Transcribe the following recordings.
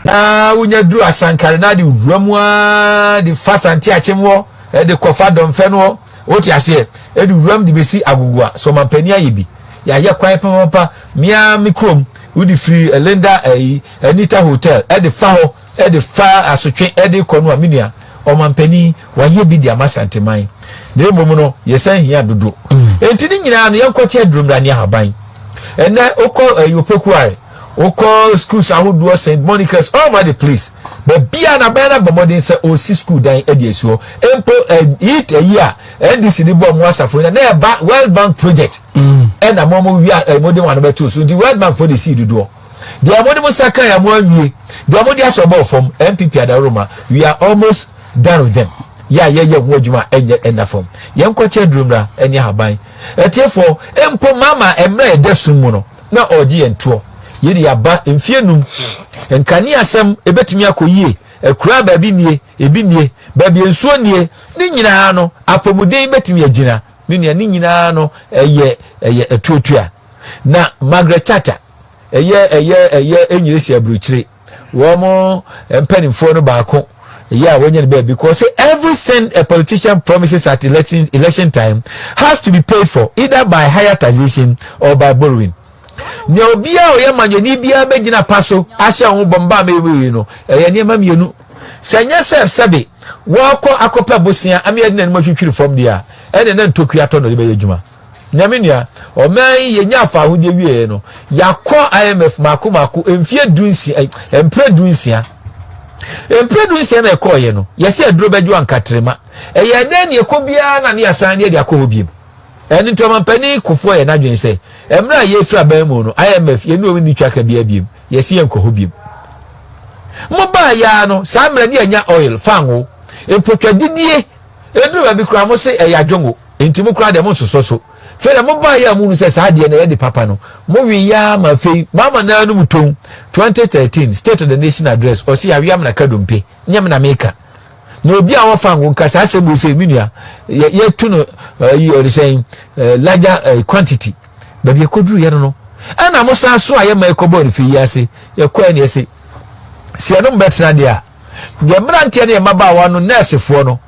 na unya duru asankare na de wuramwa de fasanti achemwo de kofa domfe no oti ase e de wuram de besi agugua so mampani ayebi ya ye kwan papa mia mikrom udi free elenda anita hotel e de fa ho e de fa asotwe e de kono aminia o mampani wa ye bi de amasanteman de bomu no yesan hia dodo enti ni nyina no yankoche adurumra ne haban ene okọ yopekuare okọ schools ahodo St Monica's all over the place but bia na bana bomodin se o si school dan ediesuo empo it a year ndc ni bom wasafo na ba World Bank project na momo wi modern one beto so the World Bank for the seed do the modern saka ya mo anwie the modern asobo from MPP adaroma we are almost done with them ya wo adwuma enye form yenkoche drumra enye haban etiefo empo mama emre edesum mu no na oji ento yedi yaba emfienum enkani asem ebetimi akoyie ekura ba bi nie ebi nie ba bi ensuo nie ni nyina no apomuden betimi agina ni nyina no eye etuotua na Margaret Tata eye enyiresi abruchire wo mo empanimfo no baako yeah, when you're because everything a politician promises at election time has to be paid for either by higher taxation or by borrowing. Nyobia o yamanyoni bia begina paso asha ho bomba mewe no niema mienu sanya self sabe wako akopa bosia amiya na mo twitwiri from dia ene na ntokua to no de beyedwuma nyamenua o man yenya afa hode wie no yakọ IMF mako emfie dunsi empre dunsia empredu nse na ekoye no yesi aduro bedwo ankatrema eye den ne ekobia na ne asan ne de akobiem eni to mampani kufo ye na dwen se emra ye fra ban mu no IMF ye no ni twaka bia biem yesi enkobiem mo ba ya no samra ne anya oil fanwo empotwa didie eduro ba bi kura mo se eye adwongo enti mo kura de mo soso fere mo ba ya mu se saa de na ye de papa no mo wi ya ma fei mama na no muton 2013 State of the Nation address o si awiam na kadompe nyam na meka na obi a wofa ngo nkasa asemu se minua ye tu no yi o say larger quantity ba bi koduru ye no ana mo sa so aye ma ekobo ni fi yase ye kwa ni ese si eno betra dia ye mrantie ne maba wa no nursefo no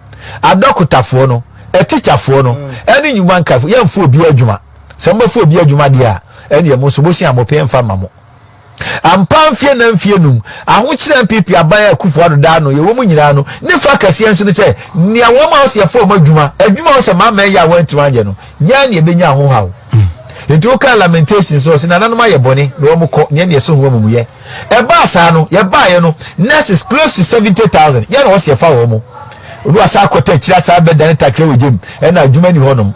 adokotafo no teacherfo no eni nyuma nkafo ye mfo obi adwuma se mo fo obi adwuma dia eni ye mo so bo si amope mfa mamo ampamfie na mfienum ahokyere MPP abaya Akufo Addo da no ye wo mu nyina no ne fa kase enso ne se nia wo ma ose fo adwuma wo se ma ya wantima anje no ya ne ebenya ho hawo etu ka lamentations so se nananom aye bone no wo ko ne ne so ho mu ye e ba sa no ye ba ye no nurses close to 70,000 ye no wo se fa wo mu odu asa akota kira sa be dan takre wogem e na adwuma ni honom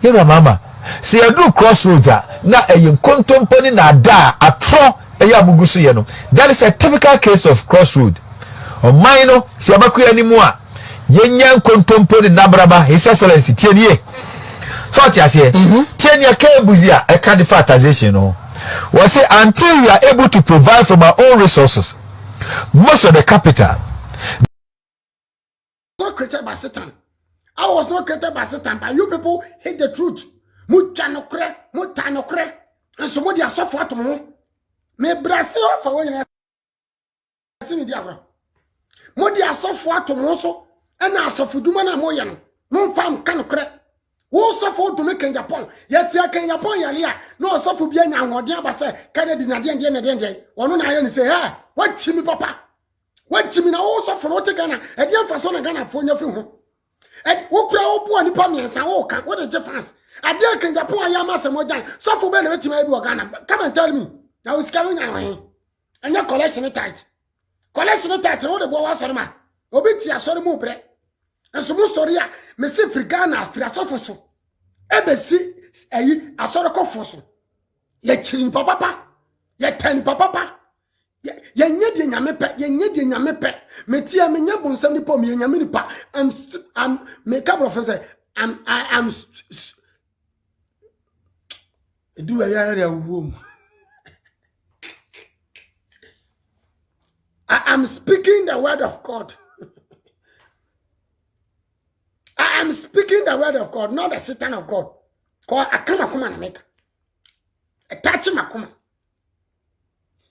ye mama si edu crossroads na eyin kontomponi na da atro eya mugusu ye no that is a typical case of crossroad o maino si abakuya ni mu a yenya kontomponi na braba his excellency tienie so what you say tienie ka ebuzia e ka defatization no we say until we are able to provide from our own resources most of the capital not created by Satan. I was not created by Satan, but you people hate the truth. Mutanokre, and somebody are suffer to me. Me Brazil for when I see me diagram. Modi are suffer to Moso, and I suffer Dumana Moyan. No farm canocre. Who suffer to make in Japan? Yet, I can Japan Yalia. No suffer bien and what Diabasa, Canada, Nadian, or no, I say, ah, what Chimmy Papa? What Chimmy also for what Ghana, a dear person Ghana for your film. And who cry up one Pami and Sawoka, what a difference. I dare can Japan Yamasa Mojan, so for better to maybe Ghana. Come and tell me. Now it's carrying away. And your collection is tight. Collection is tight, all the boy was on my Obitia sorry more bread. And so Musoria, Messi Frigana, Filasofoso. Ebesi, a sort of cofoso. Yet chilling papa, yet ten papa. Ye nyedi nyamepe metia me nyabon sam ni pom ye nyame nipa I'm make up professor I am do a area womb. I am speaking the word of God. I am speaking the word of God, not the Satan of God. Call akama kuma na make. A touch makuma.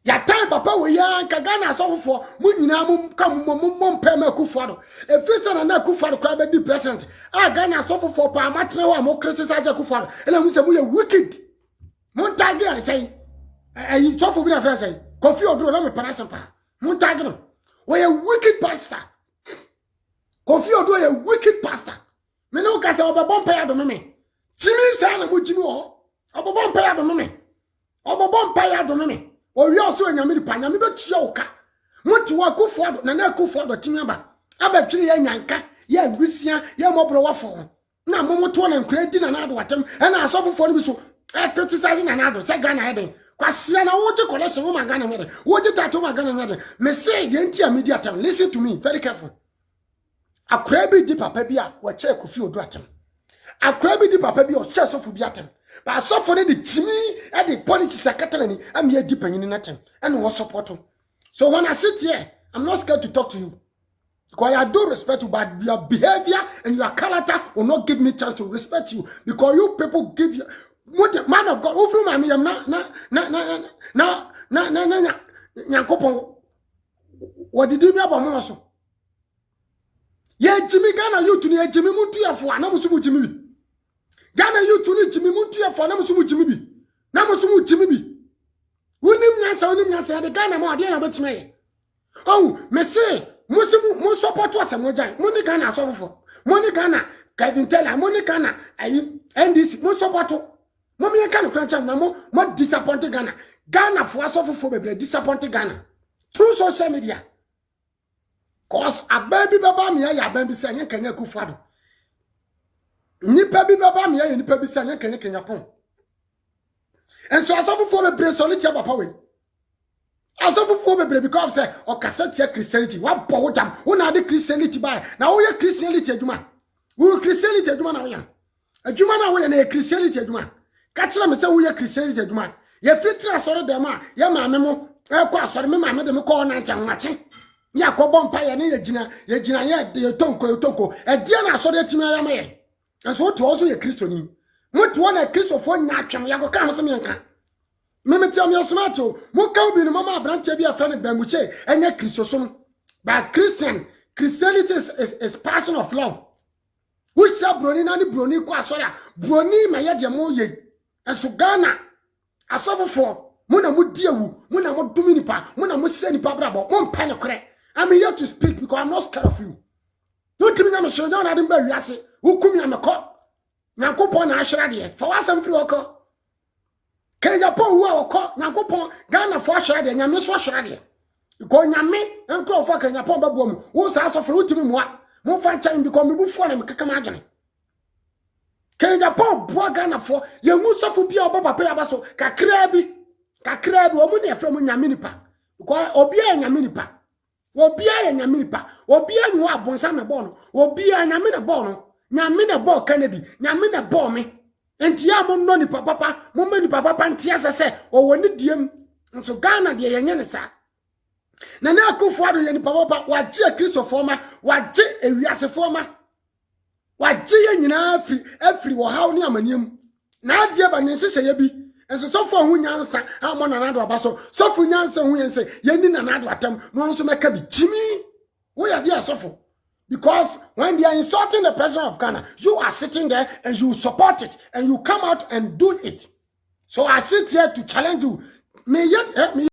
ya time papa we ya nka Ghana asofo mu nyina mu ka mu pem Akufo do e free na Akufo do kra be di president a Ghana asofo pa amatre ho am criticize Akufo do ele mu se mu ye wicked mu tagi an say ayi sofo bi na fa say Kofi Oduro na me parasem pa mu tagi no we a wicked pastor Kofi Oduro ye wicked pastor me no ka say obebon pa ya do me chimi say na mu chimi ho obebon pa ya do me obebon pa ya do me owi oso anyame di pa nyame be tua oka moti wa Akufo do na Akufo do timiaba abatwiri ya nyanka ya ngusia ya mobro wafo na momoto na nkredi na Addo atem na asofofo no bi so criticize na Addo say Ghana heden kwasia na woje collection wo Ghana nyede woje tato wo Ghana nyede me say the anti media time listen to me very careful akra bi di papa bi a wo che Kofi Oduro atem akra bi di papa bi o che sofo bi atem but so for the chimi and the politics secretary I'm here deep in nothing and what support him. So when I sit here, I'm not scared to talk to you. Because I do respect you, but your behavior and your character will not give me chance to respect you. Because you people give you what the man of God who from me am what did you mean about Momaso? Ye Jimmy Ghana you to the Jimmy Mutu for Anamusu Jimmy. Ghana you to need Jimmy Mutu for Namusu Jimmy. Namusu Jimmy. Unim Nasa, the Ghana more dear about me. Oh, me say, Musimu support was a moja. Money Ghana so for Money Ghana, Kevin Teller, Money Ghana, and this most support. Mommy can crunch and more disappointed Ghana. Ghana for us for disappointed Ghana. Through social media. Cause a baby baba me, ya baby saying, can you Akufo? Nipa bi baba me ya nipa bi sanya kenya pon enso asofo bebre solitaire papa we asofo bebre because say o cassette Christianity wa bo wo jam wo na de Christianity by na wo ye Christianity adwuma wo Christianity adwuma na wo ya adwuma na wo ya na Christianity adwuma ka kire me say wo ye Christianity adwuma ye fitri asore dem a ye maame mo ko asore me maame dem ko na ncha nwache ya ko bompa ye na ye gina ye tonko e dia na asore atimi ayama ye. And so to also a Christian. What one a Christian for Natcham Yago Kamsamianka. Meme tell me a smarto, Moka be the Mama branch be a friend of Bamuche, and yet Christian. But Christianity is passion of love. We shall Broni and Broni Quasora, Broni Maya Moye, and so Ghana. I suffer for Muna Mudiawu, Muna Muduminipa, Muna Museni Pabra, one penocre. I'm here to speak because I'm not scared of you. Don't tell me I'm sure don't have been yasi. Who come here, Mako? Nankopon na ashrade. For us, I'm free oko. Kenya po who are oko. Nankopon Ghana for ashrade. Nyame so ashrade. Because Nyame enko for Kenya po babuam. Who sa so for utimi moa. Mo fan chan because me bufu na me kaka magene. Kenya po bo Ghana for ye hu so for bia oba papa abaso kakra bi omu na efra mo Nyame nipa. Because obia Nyame nipa. Obia Nyame nipa. Obia nwa abonsa me bo no. Obia Nyame na bo no. Nyame na bo Kennedy. Nyame na bo me. Enti ya mo no nipa papa. Mo me nipa papa ntia se o woni diem. Nso Ghana de ye nye ne sa. Na Akufo ado ye nipa papa waje Kristofo ma, waje ewiase fo ma. Waje ye nyina afri wo haw ne amaniam. Na ade ba ne hyehyɛ ye bi. Enso sofo hu nyansa amo na Addo abaso. Sofo nyansa hu yense ye ni na Addo atam. No nso meka bi chimi. Wo ya dia sofo. Because when they are insulting the president of Ghana, you are sitting there and you support it and you come out and do it. So I sit here to challenge you.